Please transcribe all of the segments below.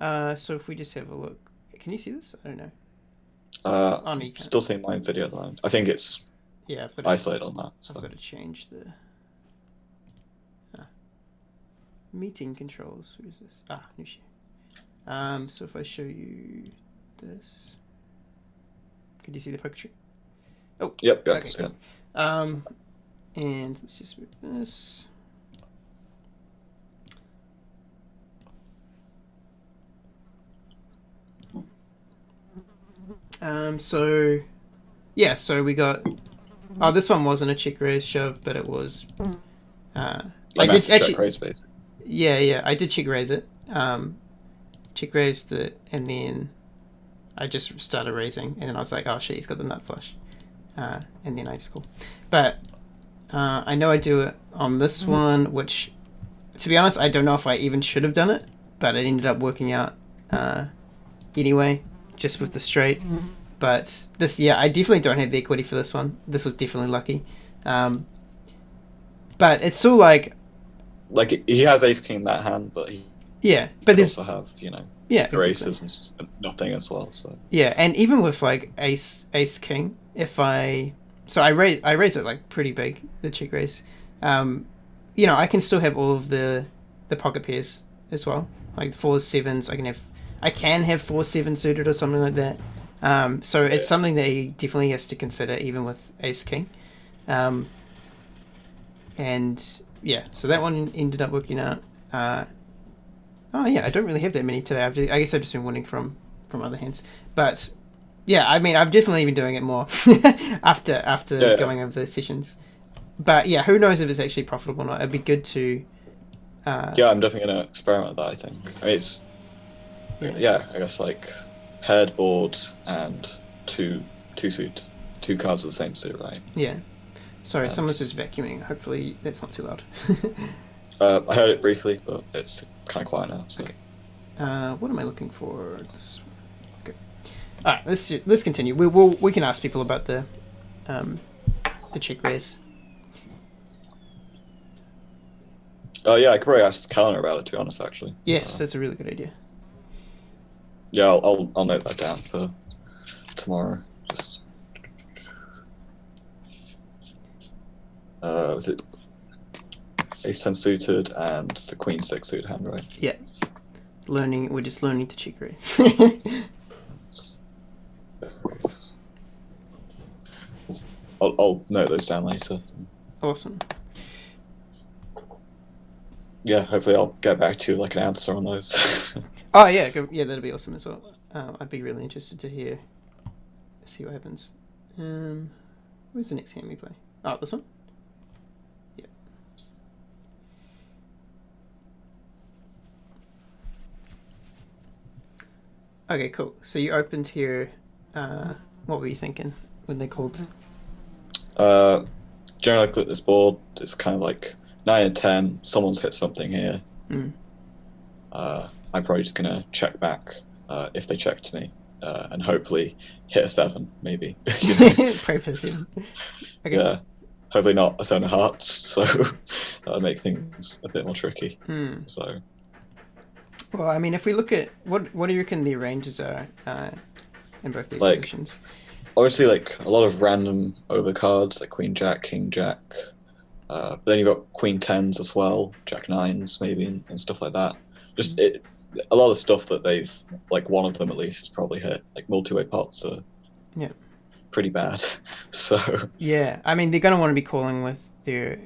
So if we just have a look, can you see this? I don't know. Oh no, I'm you can't. still seeing my video at the moment. I think it's Yeah, I've got to. isolated on that. I've So got to change the meeting controls. Where is this? New share. So if I show you this, could you see the poker tree? Oh, yep, yeah, I can okay, see cool. it. And let's just move this. So yeah, so we got. Oh, this one wasn't a check raise shove, but it was. Uh, I Like did massive check actually. raise, basically. Yeah, I did check raise it. Check raised it, and then I just started raising, and then I was like, oh shit, he's got the nut flush, and then I just call. But I know I do it on this one, which, to be honest, I don't know if I even should have done it, but it ended up working out anyway, just with the straight. But this, yeah, I definitely don't have the equity for this one. This was definitely lucky. Um, but it's still like, Like he has ace king in that hand, but yeah, he but could there's, also have yeah, your exactly. aces and nothing as well. So Yeah, and even with like ace king, if I raise it like pretty big, the check raise. Um, I can still have all of the pocket pairs as well, like fours, sevens. I can have 4-7 suited or something like that. So it's yeah, something that he definitely has to consider, even with ace king. Um, and yeah, so that one ended up working out. Oh yeah, I don't really have that many today. I guess I've just been winning from other hands, but yeah, I mean, I've definitely been doing it more after yeah, going over the sessions. But yeah, who knows if it's actually profitable or not? It'd be good to, uh, yeah. I'm definitely gonna experiment with that. I think. I mean, it's yeah, yeah. I guess like paired board and two two suit, two cards of the same suit, right? yeah. Sorry, And someone's just vacuuming. Hopefully, that's not too loud. I heard it briefly, but it's kind of quiet now. So Okay. What am I looking for? Okay. All right. Let's continue. We can ask people about um, the check raise. yeah, I could probably ask Calendar about it. To be honest, actually. Yes, that's a really good idea. Yeah, I'll note that down for tomorrow. Just was it ace ten suited and the queen six suited hand, right? Yeah, we're just learning to check raise. I'll note those down later. Awesome. Yeah, hopefully I'll get back to you like an answer on those. Oh yeah, yeah, that'd be awesome as well. I'd be really interested to see what happens. Where's the next hand we play? Oh, this one. Yeah. Okay, cool. So you opened here. What were you thinking when they called? uh, Generally, look at this board. It's kind of like 9 and 10. Someone's hit something here. Mm. I'm probably just gonna check back if they check to me, and hopefully hit a seven, maybe. you know, Pray for him. Okay. yeah. Hopefully not a seven of hearts. So that'll make things a bit more tricky. Hmm. So Well, I mean, if we look at what do you reckon the ranges are in both these like positions? obviously like a lot of random overcards like Queen Jack, King Jack. But then you've got Queen tens as well, Jack nines maybe, and stuff like that. Just a lot of stuff that they've like one of them at least has probably hit. Like multi-way pots are Yeah. pretty bad. So Yeah, I mean they're gonna want to be calling with their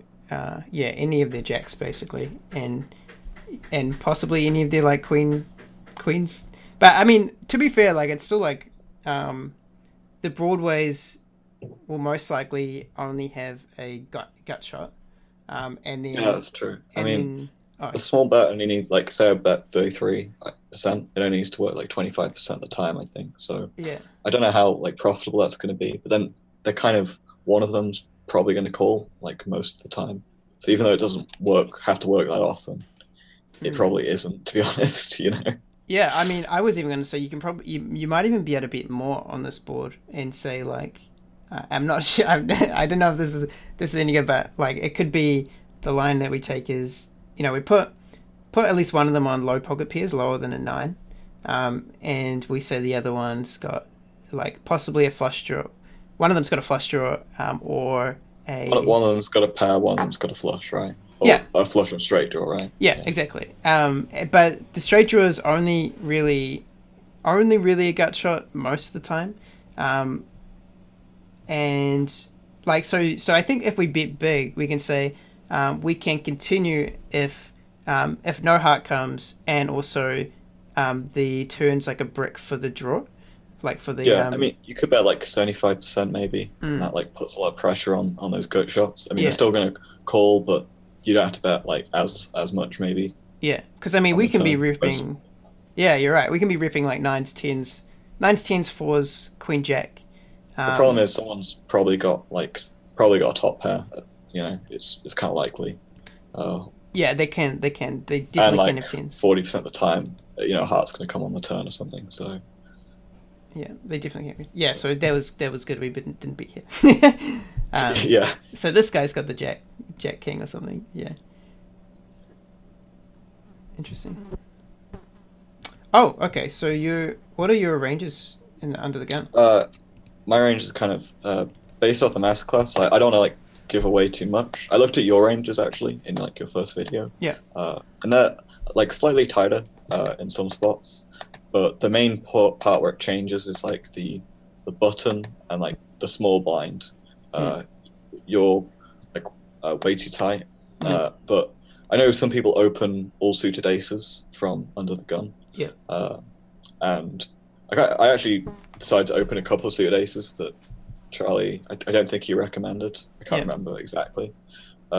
any of their jacks basically, and possibly any of their like queens. But I mean, to be fair, like it's still like the broadways will most likely only have a gut shot, and yeah, then that's true. I and mean, then oh a small bet only needs like say I bet 33%. It only needs to work like 25% of the time, I think. So yeah. I don't know how like profitable that's going to be. But then they're kind of one of them's probably going to call like most of the time. So even though it doesn't have to work that often, it Hmm. probably isn't, to be honest. Yeah, I mean, I was even going to say you can probably you might even be able to bet more on this board and say like, I'm not sure. I don't know if this is any good, but like it could be the line that we take is we put at least one of them on low pocket pairs lower than a nine, and we say the other one's got like possibly a flush draw. One of them's got a flush draw, or a One of them's got a pair, one of them's got a flush, right? Or yeah, a flush and straight draw, right? yeah, exactly. But the straight draw is only really a gut shot most of the time, and like so I think if we bet big, we can say we can continue if no heart comes, and also the turn's like a brick for the draw, like for the Yeah, I mean, you could bet like 75% maybe, and that like puts a lot of pressure on those gut shots. I mean, Yeah. they're still going to call, but you don't have to bet like as much maybe. yeah, because I mean on we the can be turn. ripping. Yeah, you're right. We can be ripping like nines, tens, fours, queen, jack. The problem is someone's probably got a top pair. You know, it's kind of likely. Yeah, they definitely And can like have tens. 40% of the time, you know, heart's going to come on the turn or something. So Yeah, they definitely can. Yeah, so that was good. We didn't beat here. yeah, So this guy's got the jack king or something. Yeah. Interesting. Oh, okay. So what are your ranges under the gun? my range is kind of based off the masterclass. I don't want to like give away too much. I looked at your ranges actually in like your first video. Yeah. And they're like slightly tighter in some spots, but the main part where it changes is like the button and like the small blind. You're like way too tight. But I know some people open all suited aces from under the gun. Yeah. And I actually decided to open a couple of suited aces that Charlie, I don't think he recommended. I can't remember exactly.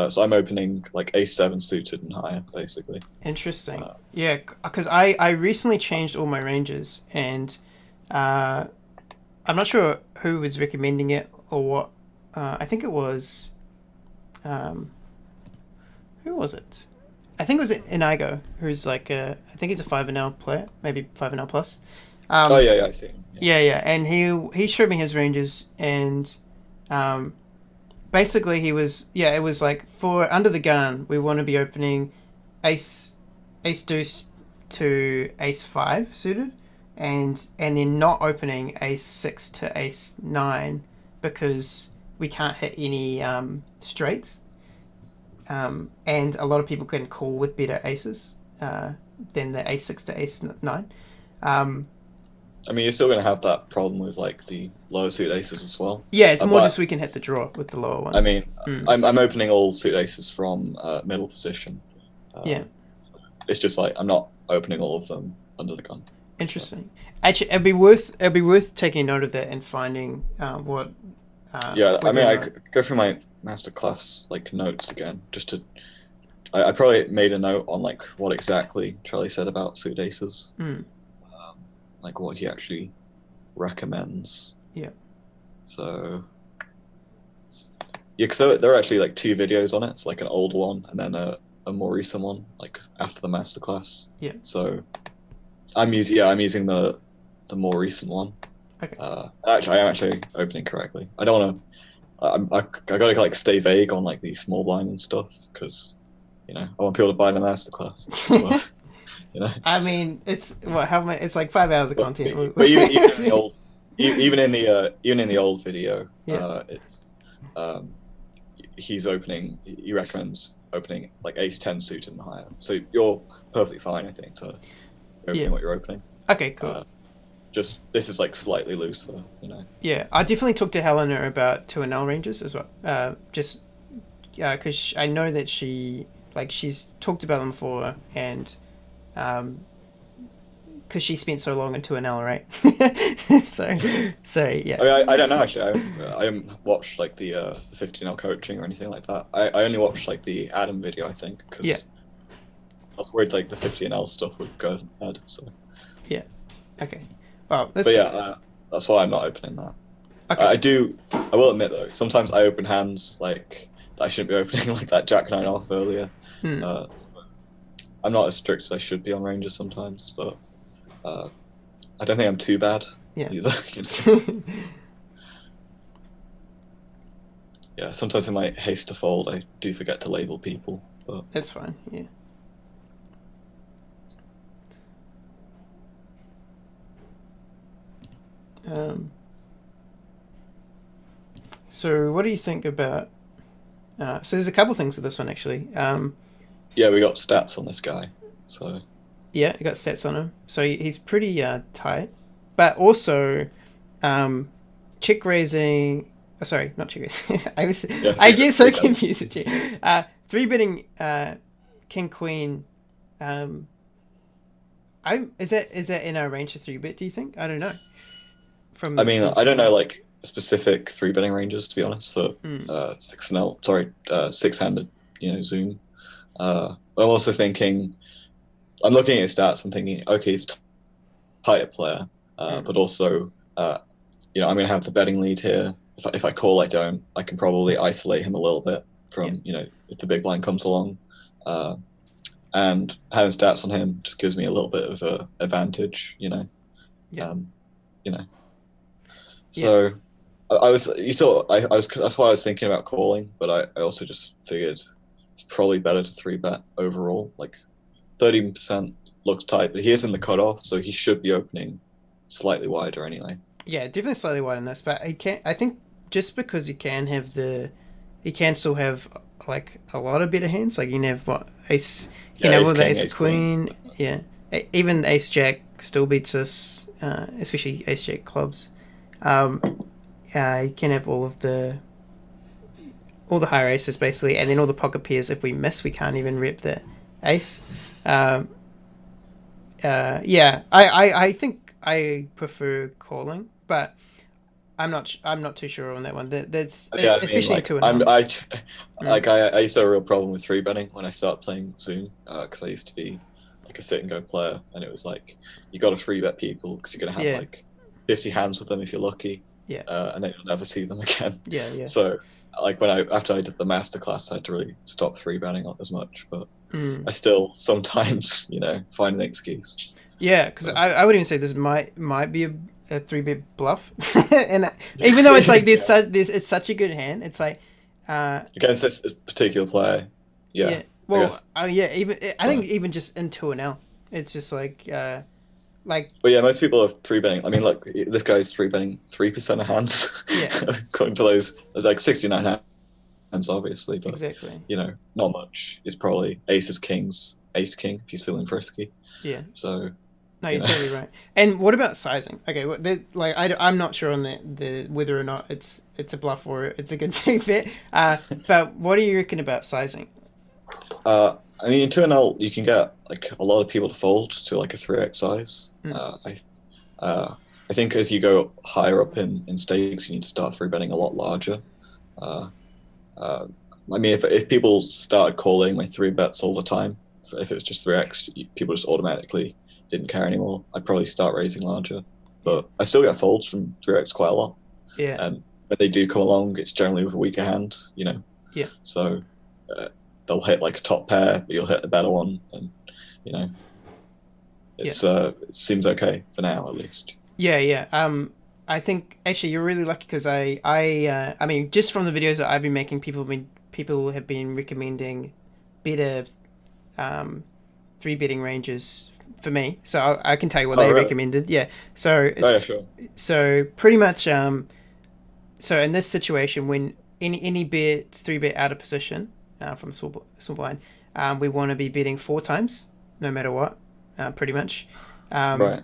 So I'm opening like ace-7 suited and higher, basically. Interesting. Yeah, because I recently changed all my ranges, and I'm not sure who was recommending it or what. I think it was... who was it? I think it was Inigo, who's like I think he's a 5NL player, maybe 5NL plus. Oh yeah, I see him. Yeah, and he showed me his ranges, and basically it was like for under the gun we want to be opening ace deuce to ace 5 suited, and then not opening ace 6 to ace 9 because we can't hit any straights, and a lot of people can call with better aces than the ace 6 to ace 9. I mean, you're still going to have that problem with like the lower suited aces as well. Yeah, it's more just we can hit the draw with the lower ones. I mean, I'm opening all suited aces from middle position. Yeah. It's just like I'm not opening all of them under the gun. Interesting. Actually, it'd be worth taking note of that and finding what. Yeah, I mean, I could go through my masterclass like notes again, just to. I probably made a note on like what exactly Charlie said about suited aces. Like what he actually recommends. Yeah. So. Yeah, because there are actually like 2 videos on it. It's like an old one and then a more recent one, like after the masterclass. Yeah. So, I'm using the more recent one. Okay. Actually, I am actually opening correctly. I don't want to. I gotta like stay vague on like the small blind and stuff because, you know, I want people to buy the masterclass. So, you know. I mean, it's how many? It's like 5 hours of content. But even in the old, even in the old video, he's opening. He recommends opening like ace-10 suited and higher. So you're perfectly fine, I think, to opening what you're opening. Okay, cool. Just this is like slightly looser, you know. Yeah, I definitely talked to Helena about 2NL ranges as well. Just because I know that she's talked about them before, and because she spent so long in 2NL, right? so yeah. I mean, I don't know actually. I haven't watched like the 15L coaching or anything like that. I only watched like the Adam video, I think, because I was worried like the 15L stuff would go ahead. So yeah, okay. Well, but yeah, that's why I'm not opening that. Okay. I will admit though, sometimes I open hands like that I shouldn't be opening, like that Jack 9 off earlier. So I'm not as strict as I should be on ranges sometimes, but I don't think I'm too bad either. You know? Yeah, sometimes in my haste to fold, I do forget to label people. But that's fine. Yeah. Um, so what do you think about? So there's a couple things with this one actually. Yeah, we got stats on this guy. So Yeah, I got sets on him, so he's pretty tight. But also, um, chick raising. Oh, sorry, not chick raising. yeah, I three get bet, so three bet. confused with you. Three betting king queen. Um, I is that in our range to three bet? Do you think? I don't know. I mean, From I don't seeing know it. like specific three betting ranges to be honest for Mm, six and L. Sorry, six-handed. Zoom. But I'm also thinking. I'm looking at his stats and thinking, okay, he's a tighter player, mm, but also, I'm going to have the betting lead here. If I call, I can probably isolate him a little bit yeah, from, if the big blind comes along. Uh, and having stats on him just gives me a little bit of a advantage. yeah, Um, you know. yeah. So I was, you saw, I was, that's why I was thinking about calling, but I also just figured it's probably better to three bet overall. Like 30% looks tight, but he is in the cutoff, so he should be opening slightly wider anyway. Yeah, definitely slightly wider than this, but he can. I think just because he can still have like a lot of better hands. Like you can have what ace, you can Yeah, have ace all the king, ace ace queen. queen. Yeah, even ace jack still beats us, especially ace jack clubs. Um, you can have all the higher aces basically, and then all the pocket pairs. If we miss, we can't even rep the ace. Um, yeah, I think I prefer calling, but I'm not too sure on that one. That's Yeah, I mean, especially in like two and I'm L. I Mm. I used to have a real problem with three betting when I started playing Zoom because I used to be like a sit and go player, and it was like you got to free bet people because you're gonna have Yeah, like 50 hands with them if you're lucky, yeah, and then you'll never see them again. yeah, yeah. So like when I after I did the master class, I had to really stop three betting as much, but Mm. I still sometimes find an excuse. Yeah, because So I would even say this might be a three bit bluff, and even though it's like yeah, this it's such a good hand. It's like, uh, against this particular player, yeah, yeah. I Well, guess yeah. Even I think so. even just in two and L, it's just like But yeah, most people are three betting. I mean, look, this guy's three betting 3% of hands, yeah, according to those. There's like 69 hands, obviously, but exactly. not much. It's probably aces, kings, ace king if he's feeling frisky. Yeah. So No, you you're know, totally right. And what about sizing? Okay, like I'm not sure on the whether or not it's a bluff or it's a good thing fit. But what do you reckon about sizing? I mean, in 2NL, you can get like a lot of people to fold to like a 3x size. Mm, I think as you go higher up in stakes, you need to start three betting a lot larger. Uh, uh, I mean, if people started calling my three bets all the time, if it's just 3x, people just automatically didn't care anymore. I'd probably start raising larger. yeah, But I still get folds from 3x quite a lot. yeah, And when they do come along, it's generally with a weaker hand. yeah, So uh, they'll hit like a top pair, but you'll hit a better one. And, you know, yeah, it seems okay for now, at least. yeah, yeah. I think actually you're really lucky because I mean just from the videos that I've been making, people have been recommending better um three betting ranges for me. So I can tell you what Oh, they really? recommended. Yeah. So Oh, it's yeah, sure. so pretty much so in this situation, when any bet three bet out of position from the small blind, we want to be betting four times, no matter what, pretty much, um, Right.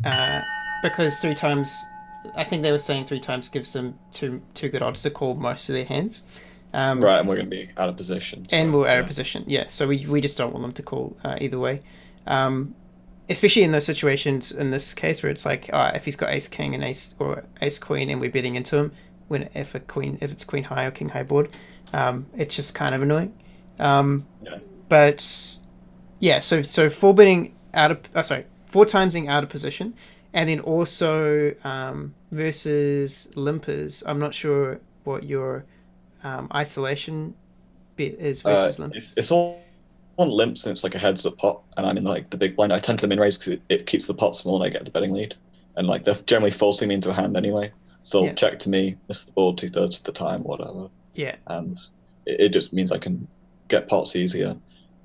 uh, because three times, I think they were saying three times gives them two good odds to call most of their hands, um, Right, and we're going to be out of position. and So, we're out of yeah. position. Yeah, so we just don't want them to call either way. Um, Especially in those situations in this case where it's like if he's got ace king and ace queen and we're betting into him when if it's queen high or king high board, it's just kind of annoying. um, Yeah. but yeah, so four betting out of four timesing out of position, and then also versus limpers. I'm not sure what your isolation bet is versus limpers. It's all on limps and it's like a heads up pot, and I'm in like the big blind. I tend to min raise because it keeps the pot small and I get the betting lead. And like they're generally forcing me into a hand anyway. So they'll Yeah, check to me, miss the board 2/3 of the time, whatever. yeah, And it just means I can get pots easier.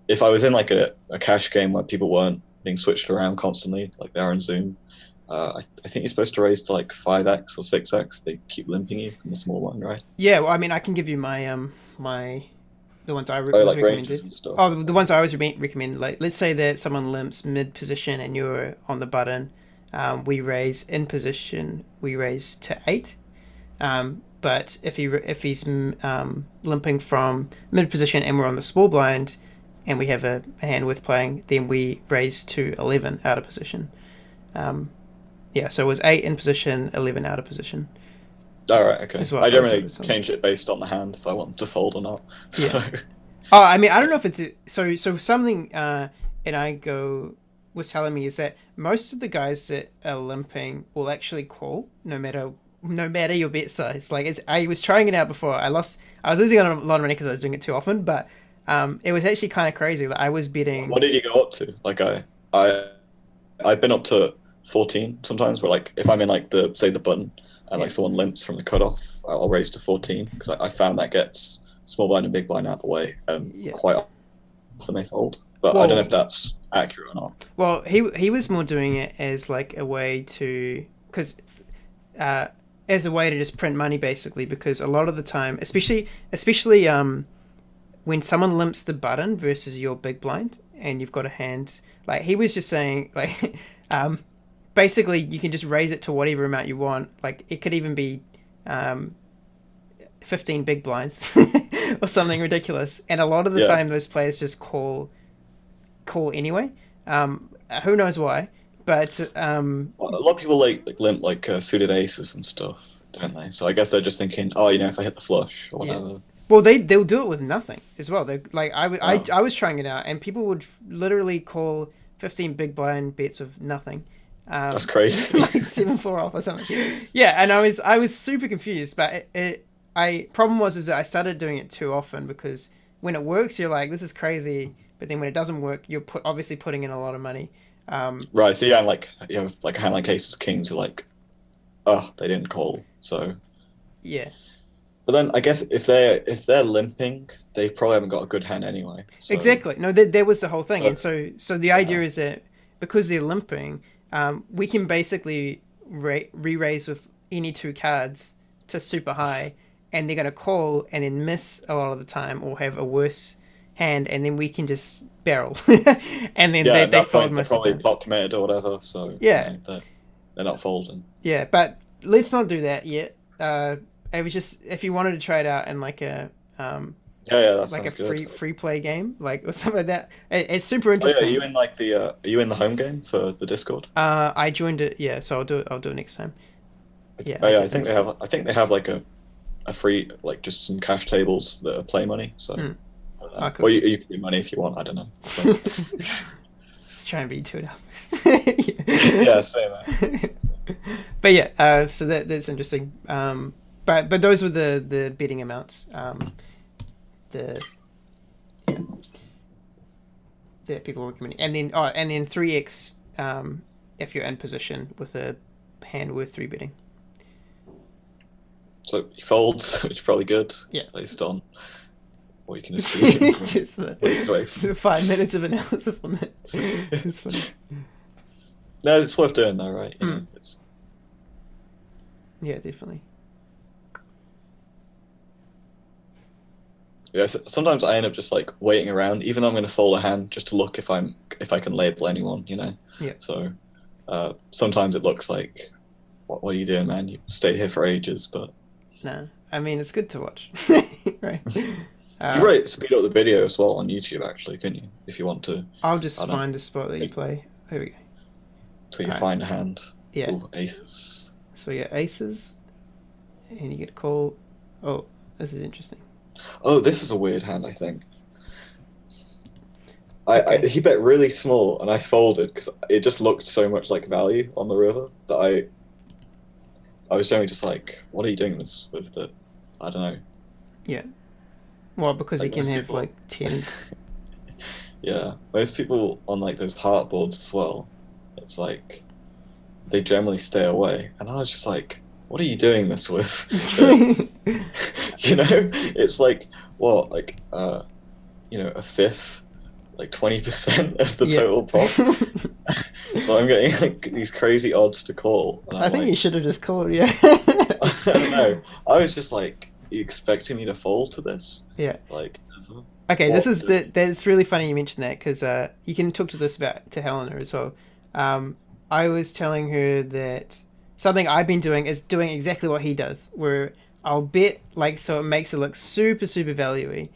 If I was in like a cash game where people weren't being switched around constantly, like they are in Zoom, I think you're supposed to raise to like 5x or 6x. They keep limping you from the small line, right? Yeah, well, I mean, I can give you my the ones Oh, was like ranges and recommended. stuff. Oh, the ones I always recommend. Like, let's say that someone limps mid position and you're on the button. We raise in position. We raise to 8. But if he's limping from mid position and we're on the small blind, and we have a hand worth playing, then we raise to 11 out of position. Yeah, so it was 8 in position, 11 out of position. All right, okay. As well, I generally change it based on the hand if I want to fold or not. So. Yeah. Oh, I mean, I don't know if it's so something. And I go was telling me is that most of the guys that are limping will actually call no matter your bet size. Like I was trying it out before. I was losing a lot of money because I was doing it too often, but it was actually kind of crazy. Like I was betting. What did you go up to? Like I've been up to 14 sometimes. Where like if I'm in like the button and like someone limps from the cutoff, I'll raise to 14 because I found that gets small blind and big blind out of the way. Quite often they fold, but I don't know if that's accurate or not. Well, he was more doing it as like a way to as a way to just print money basically, because a lot of the time, especially when someone limps the button versus your big blind and you've got a hand, like he was just saying like basically you can just raise it to whatever amount you want. Like it could even be 15 big blinds or something ridiculous, and a lot of the time those players just call anyway. Who knows why, but a lot of people like limp like suited aces and stuff, don't they? So I guess they're just thinking, oh, if I hit the flush or whatever. Yeah. Well, they'll do it with nothing as well. They like I was trying it out, and people would literally call 15 big blind bets with nothing. That's crazy. Like 7-4 off or something. Yeah, and I was super confused, but problem was that I started doing it too often, because when it works, you're like, this is crazy, but then when it doesn't work, you're obviously putting in a lot of money. Right. So you have like a hand like aces kings, you're like, oh, they didn't call. So yeah. But then I guess if they're limping, they probably haven't got a good hand anyway. So. Exactly. No, there was the whole thing, and so the idea is that because they're limping, we can basically re-raise with any 2 cards to super high, and they're going to call and then miss a lot of the time or have a worse hand, and then we can just barrel. And then they fold most of the time. Probably pot committed or whatever, so yeah. They're not folding. Yeah, but let's not do that yet. It was just if you wanted to try it out in like a that like a good. free play game, like or something like that. It's super interesting. Are you in like are you in the home game for the Discord? I joined it, yeah, so I'll do it next time. Yeah. I think they have like a free, like just some cash tables that are play money. So cool. Or you can do money if you want, I don't know. So. Let's try and be $2. Yeah, same. But yeah, so that's interesting. But those were the betting amounts. That people were recommending, and then 3x if you're in position with a hand worth 3 betting. So he folds, which is probably good. Yeah. Based on what you can assume. Just the 5 minutes of analysis on that. It's funny. No, it's worth doing though, right? Yeah, definitely. Yeah, sometimes I end up just like waiting around, even though I'm going to fold a hand, just to look if I can label anyone, Yeah. So sometimes it looks like, what are you doing, man? You stayed here for ages, but no, I mean it's good to watch, right? You speed up the video as well on YouTube, actually, can you? If you want to. I'll just find a spot that you play. Here we go. Till you find a hand. Yeah. Ooh, aces. So yeah, aces, and you get a call. Oh, this is interesting. Oh, this is a weird hand, I think. Okay. He bet really small, and I folded because it just looked so much like value on the river that I was generally just like, what are you doing this with the, I don't know. Yeah. Well, because like he can have people. like 10s. Yeah, most people on like those heart boards as well, it's like they generally stay away, and I was just like, what are you doing this with? It's like what, like a fifth like 20% of the total pot. So I'm getting like these crazy odds to call. And I think like, you should have just called, yeah. I don't know. I was just like, you expecting me to fold to this? Yeah. Like, Okay, what? that's really funny you mentioned that because you can talk to this about to Helena as well. I was telling her that something I've been doing is doing exactly what he does, where I'll bet like so it makes it look super valuey,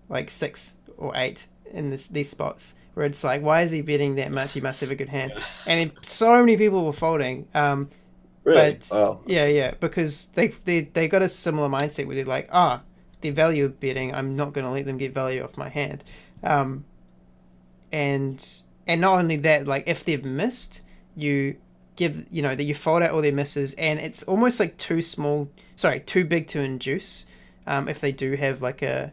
like 6 or 8 in these spots where it's like, why is he betting that much? He must have a good hand, Yeah. and then so many people were folding. Really? But Wow. yeah, because they got a similar mindset where they're like, the value of betting, I'm not going to let them get value off my hand, um, and not only that, like if they've missed, you give that you fold out all their misses, and it's almost like too big to induce, if they do have like a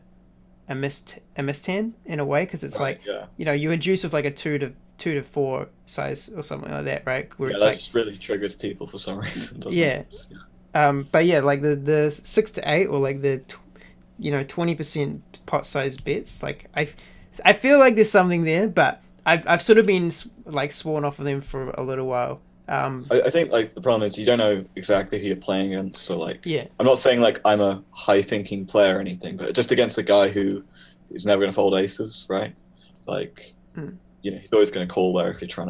missed hand in a way, because it's Right. like Yeah. you induce with like a 2 to 4 size or something like that, right? Where Yeah. it's That like just really triggers people for some reason, doesn't yeah. it? But yeah, like the 6 to 8 or like the 20% pot size bets. Like I feel like there's something there, but I've sort of been like sworn off of them for a little while. I think like the problem is you don't know exactly who you're playing against. So like, Yeah. I'm not saying like I'm a high thinking player or anything, but just against a guy who is never going to fold aces, right? Like, Mm. he's always going to call there if you're trying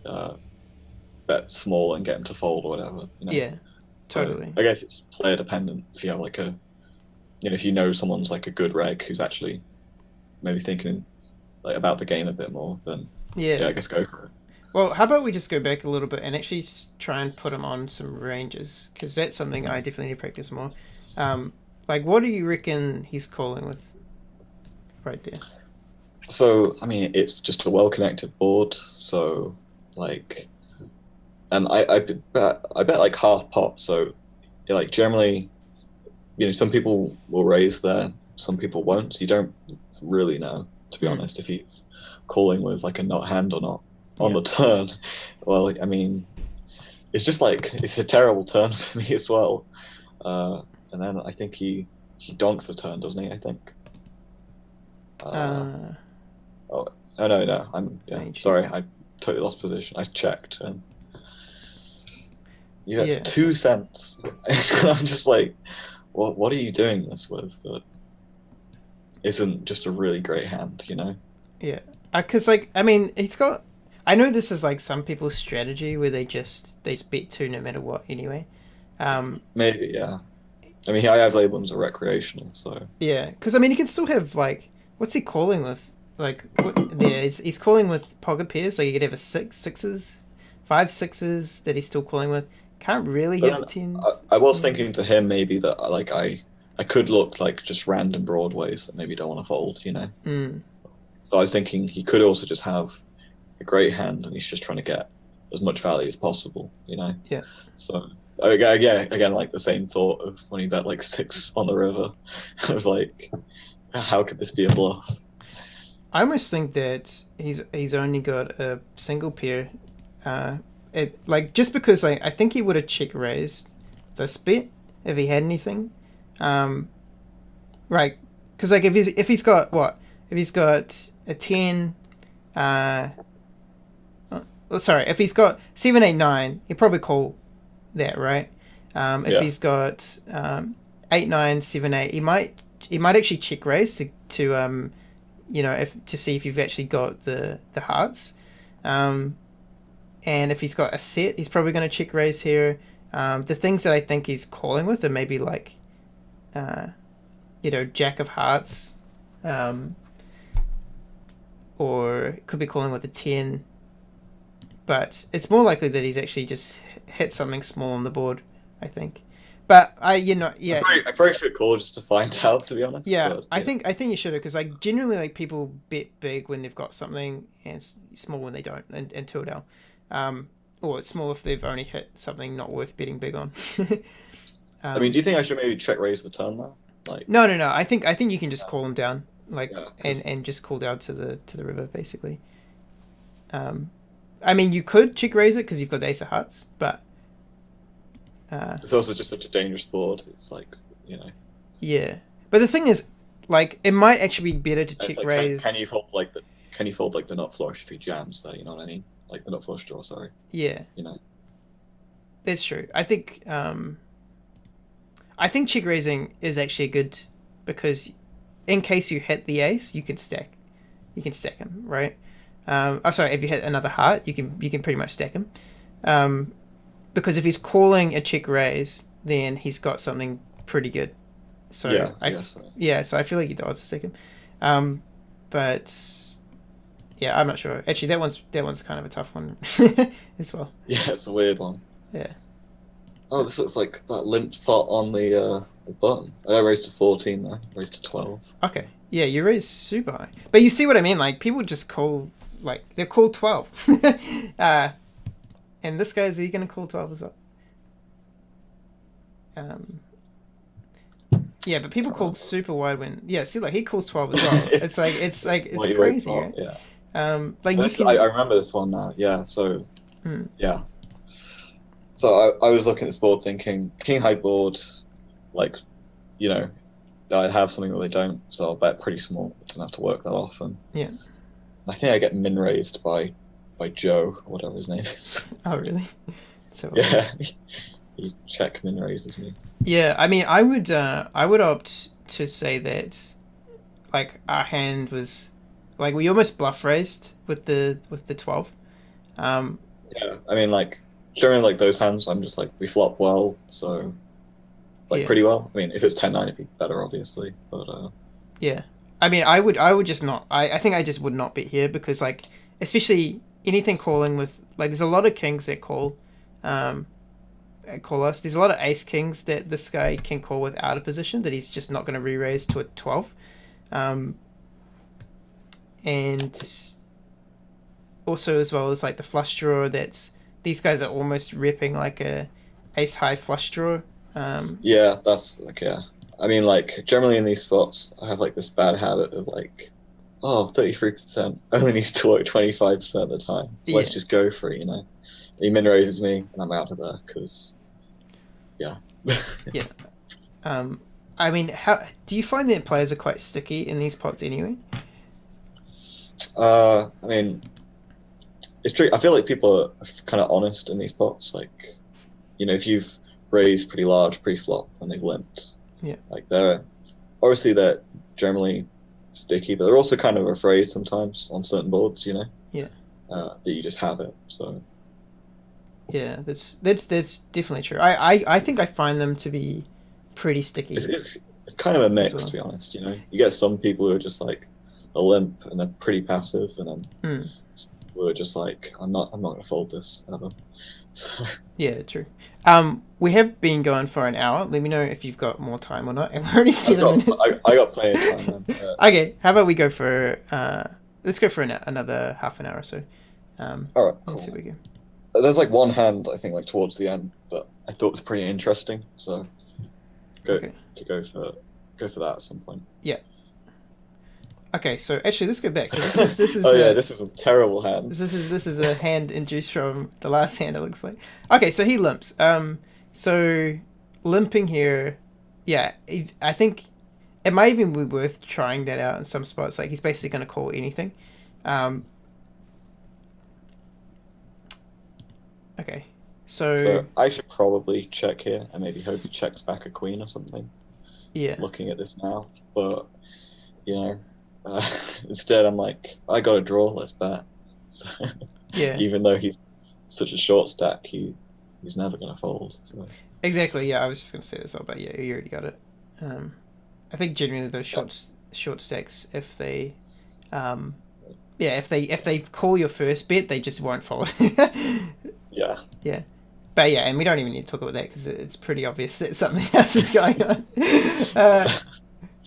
to bet small and get him to fold or whatever. Yeah. So Totally. I guess it's player dependent. If you have like if you know someone's like a good reg who's actually maybe thinking like about the game a bit more, then Yeah. I guess go for it. Well, how about we just go back a little bit and actually try and put him on some ranges, because that's something I definitely need to practice more. Like, what do you reckon he's calling with right there? So I mean, it's just a well-connected board. So like, and I bet like half pot. So like generally, some people will raise there, some people won't. So you don't really know, to be Mm. honest, if he's calling with like a nut hand or not on Yeah. the turn. Well, I mean, it's just like it's a terrible turn for me as well. And then I think he donks the turn, doesn't he? I think. Uh, Oh, no, Range. sorry, I totally lost position. I checked and yeah, it's Yeah. 2 cents. I'm just like, what are you doing this with? That isn't just a really great hand. Yeah. Because, like, I mean, he's got. I know this is like some people's strategy where they just bet 2 no matter what anyway. Maybe, yeah. I mean, I have labeled him as a recreational, so Yeah. Because, I mean, he can still have, like. What's he calling with? Like, he's calling with pocket pairs. Like, he could have a 6 6s, 5 6s that he's still calling with. Can't really but hit the then 10s. I was Yeah. thinking to him maybe that like I could look like just random broadways that maybe don't want to fold. Mm. So I was thinking he could also just have a great hand and he's just trying to get as much value as possible. Yeah. So again, like the same thought of when he bet like 6 on the river. I was like, how could this be a bluff? I almost think that he's only got a single pair. Just because I think he would have check raised this bet if he had anything. Right, because like if he's got what, if he's got a 10, if he's got 7 8 9, he'd probably call that, right? If Yeah. he's got 8 9 7 8, he might actually check raise to if to see if you've actually got the hearts. And if he's got a set, he's probably going to check raise here. The things that I think he's calling with are maybe like, Jack of Hearts, or it could be calling with a 10. But it's more likely that he's actually just hit something small on the board, I think. But yeah. I probably should call just to find out, to be honest. Yeah, but, I think you should have, because like generally like people bet big when they've got something and small when they don't, and Tilda, or it's small if they've only hit something not worth betting big on. I mean, do you think I should maybe check raise the turn though? Like, No. I think you can just call them down, like, Yeah, and just call down to the river basically. I mean, you could check raise it because you've got the ace of hearts, but it's also just such a dangerous board. It's like, yeah. But the thing is, Like, it might actually be better to It's check like, raise. can you fold like the nut flush if he jams there? You know what I mean? Like the nut flush draw. Sorry. Yeah, You know. that's true. I think check raising is actually good because in case you hit the ace, you can stack. You can stack him, right? Oh, sorry. If you hit another heart, you can pretty much stack him. Because if he's calling a check raise, then he's got something pretty good. So so I feel like the odds are second. But yeah, I'm not sure. Actually, that one's kind of a tough one as well. Yeah, it's a weird one. Yeah. Oh, this looks like that limped pot on the button. I raised to 14 there. Raised to 12. Okay. Yeah, you raise super high. But you see what I mean? Like, people just call, like, they're called 12. And this guy, is he going to call 12 as well? Yeah, but people call super wide when... Yeah, see, like, he calls 12 as well. It's crazy, right? Yeah. Like, This, you can... I remember this one now. Yeah, so... Yeah. So I was looking at this board thinking, king high board, like, you know, I have something that they don't, so I'll bet pretty small. I don't have to work that often. Yeah. I think I get min raised by Joe, or whatever his name is. Oh, really? So Yeah. He check min raises me. Yeah, I mean, I would opt to say that, like, our hand was, like, we almost bluff raised with the 12. Yeah, I mean, like, during, like, those hands, I'm just, like, we flop well, so, like, pretty well. I mean, if it's 10-9, it'd be better, obviously, but, Yeah. I mean, I would just not, I think I just would not bet here because, like, especially anything calling with, like, there's a lot of kings that call us. There's a lot of ace kings that this guy can call without a position that he's just not going to re-raise to a 12. And also, as well as, like, the flush draw, these guys are almost ripping like a ace high flush draw. Yeah, that's, like, yeah. I mean, like, generally in these spots, I have, like, this bad habit of, like, 33%, only needs to work 25% of the time. So let's just go for it, you know? He min raises me, and I'm out of there, because, yeah. Yeah. I mean, how do you find that players are quite sticky in these pots anyway? I mean, it's true. I feel like people are kind of honest in these pots. Like, you know, if you've raised pretty large pre-flop and they've limped, like, they're generally sticky, but they're also kind of afraid sometimes on certain boards, you know? Yeah. That you just have it, so... Yeah, that's definitely true. I think I find them to be pretty sticky. It's kind of a mix, to be honest, you know? You get some people who are just, like, a limp, and they're pretty passive, and then some people who are just like, I'm not going to fold this, ever. So... Yeah, true. We have been going for an hour. Let me know if you've got more time or not. And we're already 7 minutes. I got plenty of time, man. Okay, how about we go for let's go for another half an hour or so. All right, cool. Let's see what we go. There's, like, one hand, I think, like, towards the end that I thought was pretty interesting, so go for that at some point. Yeah. Okay, so actually, let's go back. So this is this is a terrible hand. This is a hand induced from the last hand, it looks like. Okay, so he limps. So limping here, yeah, I think it might even be worth trying that out in some spots. Like, he's basically going to call anything. Okay, so I should probably check here and maybe hope he checks back a queen or something. Yeah. Looking at this now, but, you know, instead I'm like, I got a draw, let's bet. So, yeah. Even though he's such a short stack, he's never going to fold. So. Exactly, yeah, I was just going to say this well, but yeah, you already got it. I think generally those short stacks, if they if they call your first bet, they just won't fold. Yeah. Yeah. But yeah, and we don't even need to talk about that because it's pretty obvious that something else is going on.